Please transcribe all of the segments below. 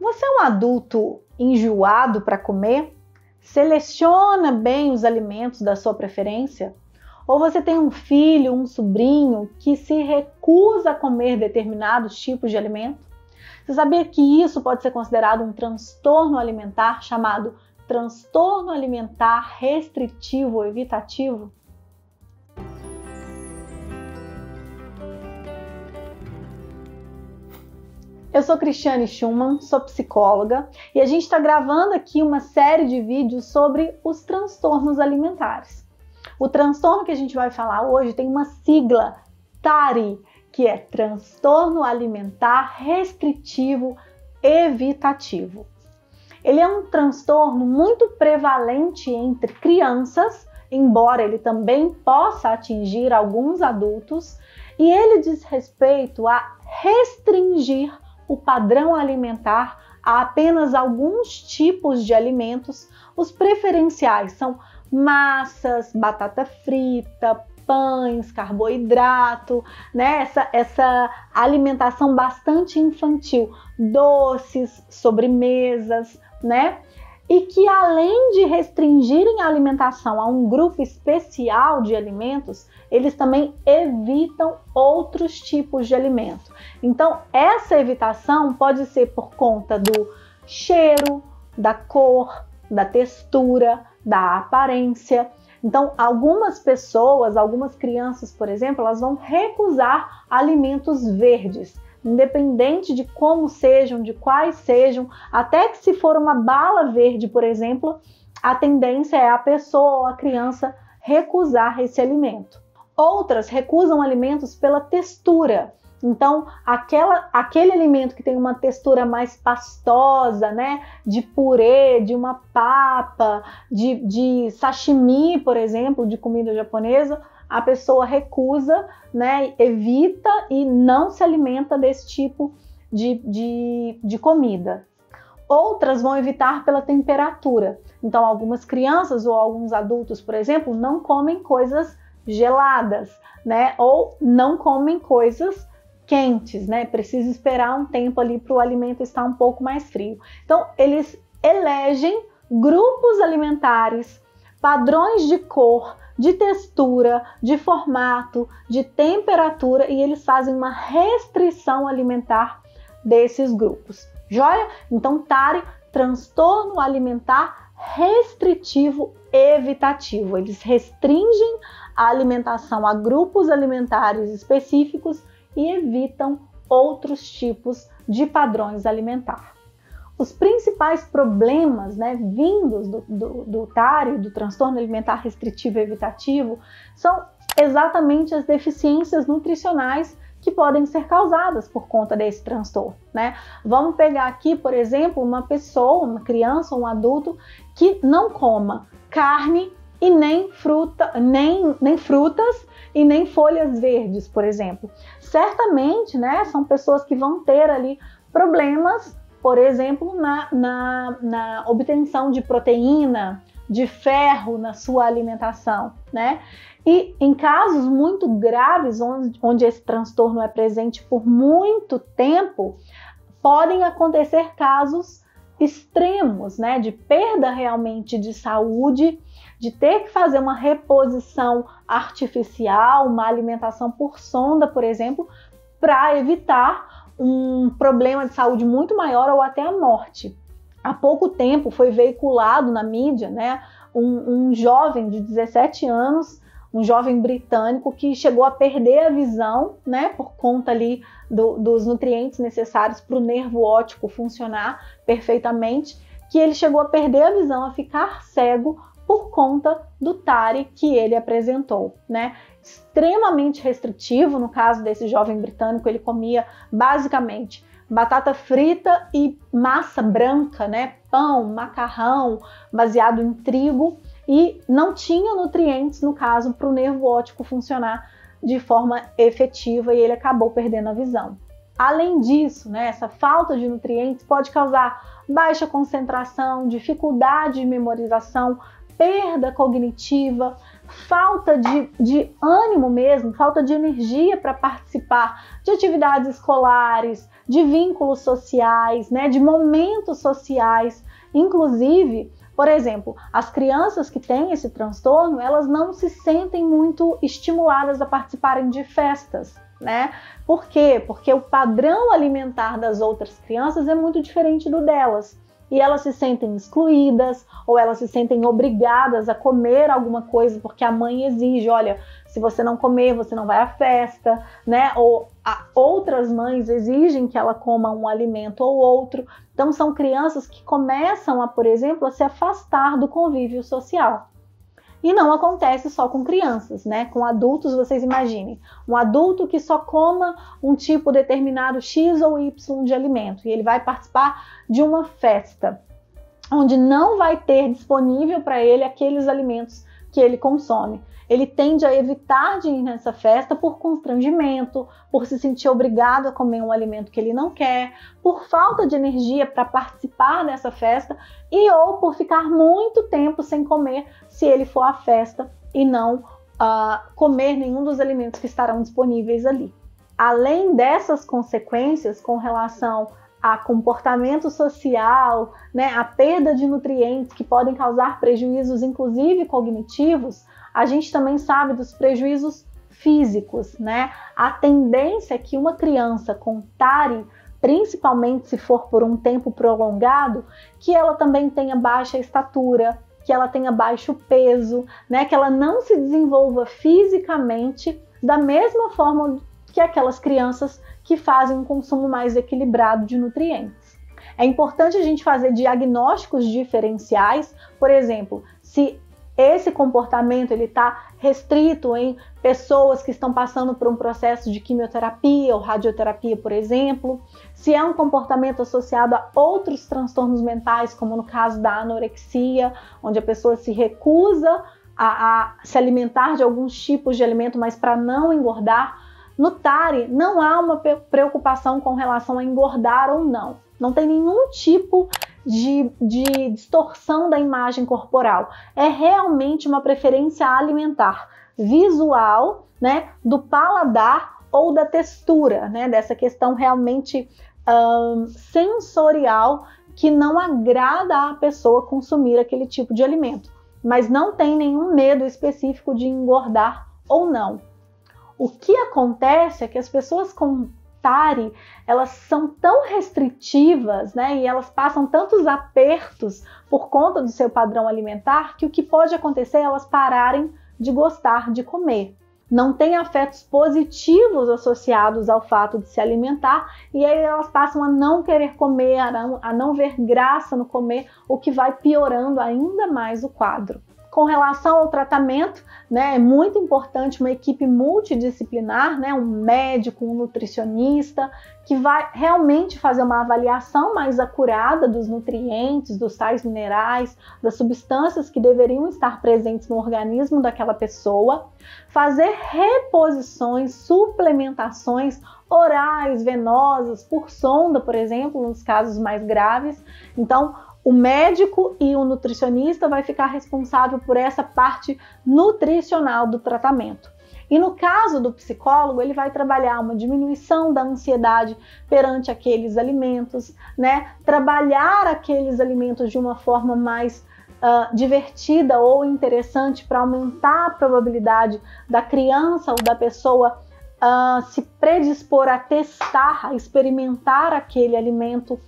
Você é um adulto enjoado para comer? Seleciona bem os alimentos da sua preferência? Ou você tem um filho, um sobrinho que se recusa a comer determinados tipos de alimento? Você sabia que isso pode ser considerado um transtorno alimentar chamado transtorno alimentar restritivo ou evitativo? Eu sou Cristiane Schumann, sou psicóloga e a gente está gravando aqui uma série de vídeos sobre os transtornos alimentares. O transtorno que a gente vai falar hoje tem uma sigla, TARI, que é Transtorno Alimentar Restritivo Evitativo. Ele é um transtorno muito prevalente entre crianças, embora ele também possa atingir alguns adultos, e ele diz respeito a restringir o padrão alimentar a apenas alguns tipos de alimentos. Os preferenciais são massas, batata frita, pães, carboidrato, né? Essa alimentação bastante infantil, doces, sobremesas, né? E que além de restringirem a alimentação a um grupo especial de alimentos, eles também evitam outros tipos de alimento. Então, essa evitação pode ser por conta do cheiro, da cor, da textura, da aparência. Então, algumas pessoas, algumas crianças, por exemplo, elas vão recusar alimentos verdes, independente de como sejam, de quais sejam, até que se for uma bala verde, por exemplo, a tendência é a pessoa ou a criança recusar esse alimento. Outras recusam alimentos pela textura. Então, aquele alimento que tem uma textura mais pastosa, né, de purê, de uma papa, de sashimi, por exemplo, de comida japonesa, a pessoa recusa, né, evita e não se alimenta desse tipo de comida. Outras vão evitar pela temperatura. Então, algumas crianças ou alguns adultos, por exemplo, não comem coisas geladas, né, ou não comem coisas quentes, né? Precisa esperar um tempo ali para o alimento estar um pouco mais frio. Então, eles elegem grupos alimentares, padrões de cor, de textura, de formato, de temperatura e eles fazem uma restrição alimentar desses grupos. Joia? Então, TARI, transtorno alimentar restritivo evitativo. Eles restringem a alimentação a grupos alimentares específicos e evitam outros tipos de padrões alimentares. Os principais problemas, né, vindos do TARI, do transtorno alimentar restritivo e evitativo, são exatamente as deficiências nutricionais que podem ser causadas por conta desse transtorno, né? Vamos pegar aqui, por exemplo, uma pessoa, uma criança ou um adulto que não coma carne e nem frutas e nem folhas verdes, por exemplo. Certamente, né, são pessoas que vão ter ali problemas, por exemplo, na obtenção de proteína, de ferro na sua alimentação, né? E em casos muito graves, onde esse transtorno é presente por muito tempo, podem acontecer casos extremos, né, de perda realmente de saúde, de ter que fazer uma reposição artificial, uma alimentação por sonda, por exemplo, para evitar um problema de saúde muito maior ou até a morte. Há pouco tempo foi veiculado na mídia, né, um jovem de 17 anos, um jovem britânico que chegou a perder a visão, né, por conta ali dos nutrientes necessários para o nervo óptico funcionar perfeitamente, que ele chegou a perder a visão, a ficar cego por conta do TARI que ele apresentou, né? Extremamente restritivo, no caso desse jovem britânico, ele comia basicamente batata frita e massa branca, né? Pão, macarrão, baseado em trigo, e não tinha nutrientes, no caso, para o nervo óptico funcionar de forma efetiva e ele acabou perdendo a visão. Além disso, né, essa falta de nutrientes pode causar baixa concentração, dificuldade de memorização, perda cognitiva, falta de ânimo mesmo, falta de energia para participar de atividades escolares, de vínculos sociais, né, de momentos sociais. Inclusive, por exemplo, as crianças que têm esse transtorno, elas não se sentem muito estimuladas a participarem de festas, né? Por quê? Porque o padrão alimentar das outras crianças é muito diferente do delas. E elas se sentem excluídas, ou elas se sentem obrigadas a comer alguma coisa porque a mãe exige, olha, se você não comer, você não vai à festa, né? Ou outras mães exigem que ela coma um alimento ou outro. Então são crianças que começam a, por exemplo, a se afastar do convívio social. E não acontece só com crianças, né? Com adultos, vocês imaginem. Um adulto que só coma um tipo determinado X ou Y de alimento e ele vai participar de uma festa onde não vai ter disponível para ele aqueles alimentos que ele consome. Ele tende a evitar de ir nessa festa por constrangimento, por se sentir obrigado a comer um alimento que ele não quer, por falta de energia para participar dessa festa e ou por ficar muito tempo sem comer se ele for à festa e não comer nenhum dos alimentos que estarão disponíveis ali. Além dessas consequências com relação a comportamento social, né, a perda de nutrientes que podem causar prejuízos, inclusive cognitivos, a gente também sabe dos prejuízos físicos, né? A tendência é que uma criança com TARI, principalmente se for por um tempo prolongado, que ela também tenha baixa estatura, que ela tenha baixo peso, né? Que ela não se desenvolva fisicamente da mesma forma que aquelas crianças que fazem um consumo mais equilibrado de nutrientes. É importante a gente fazer diagnósticos diferenciais, por exemplo, se esse comportamento está restrito em pessoas que estão passando por um processo de quimioterapia ou radioterapia, por exemplo, se é um comportamento associado a outros transtornos mentais, como no caso da anorexia, onde a pessoa se recusa a se alimentar de alguns tipos de alimento, mas para não engordar. No TARI não há uma preocupação com relação a engordar ou não. Não tem nenhum tipo de distorção da imagem corporal. É realmente uma preferência alimentar visual, né, do paladar ou da textura, né, dessa questão realmente sensorial que não agrada a pessoa consumir aquele tipo de alimento, mas não tem nenhum medo específico de engordar ou não. O que acontece é que as pessoas com TARI, elas são tão restritivas, né, e elas passam tantos apertos por conta do seu padrão alimentar, que o que pode acontecer é elas pararem de gostar de comer. Não tem afetos positivos associados ao fato de se alimentar, e aí elas passam a não querer comer, a não ver graça no comer, o que vai piorando ainda mais o quadro. Com relação ao tratamento, né, é muito importante uma equipe multidisciplinar, né, um médico, um nutricionista, que vai realmente fazer uma avaliação mais acurada dos nutrientes, dos sais minerais, das substâncias que deveriam estar presentes no organismo daquela pessoa, fazer reposições, suplementações orais, venosas, por sonda, por exemplo, nos casos mais graves. Então, o médico e o nutricionista vai ficar responsável por essa parte nutricional do tratamento. E no caso do psicólogo, ele vai trabalhar uma diminuição da ansiedade perante aqueles alimentos, né? Trabalhar aqueles alimentos de uma forma mais divertida ou interessante para aumentar a probabilidade da criança ou da pessoa se predispor a testar, a experimentar aquele alimento.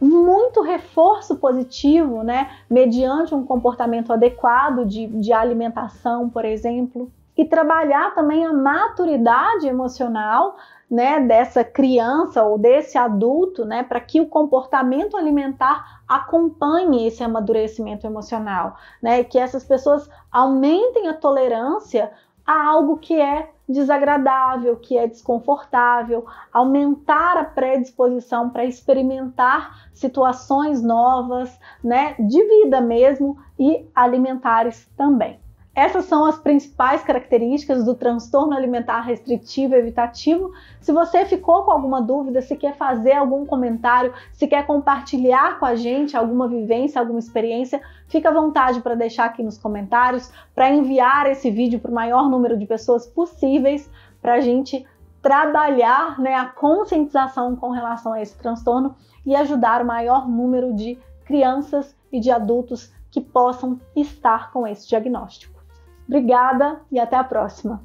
Muito reforço positivo, né, mediante um comportamento adequado de alimentação, por exemplo, e trabalhar também a maturidade emocional, né, dessa criança ou desse adulto, né, para que o comportamento alimentar acompanhe esse amadurecimento emocional, né, e que essas pessoas aumentem a tolerância a algo que é desagradável, que é desconfortável, aumentar a predisposição para experimentar situações novas, né, de vida mesmo e alimentares também. Essas são as principais características do transtorno alimentar restritivo evitativo. Se você ficou com alguma dúvida, se quer fazer algum comentário, se quer compartilhar com a gente alguma vivência, alguma experiência, fica à vontade para deixar aqui nos comentários, para enviar esse vídeo para o maior número de pessoas possíveis, para a gente trabalhar, né, a conscientização com relação a esse transtorno e ajudar o maior número de crianças e de adultos que possam estar com esse diagnóstico. Obrigada e até a próxima!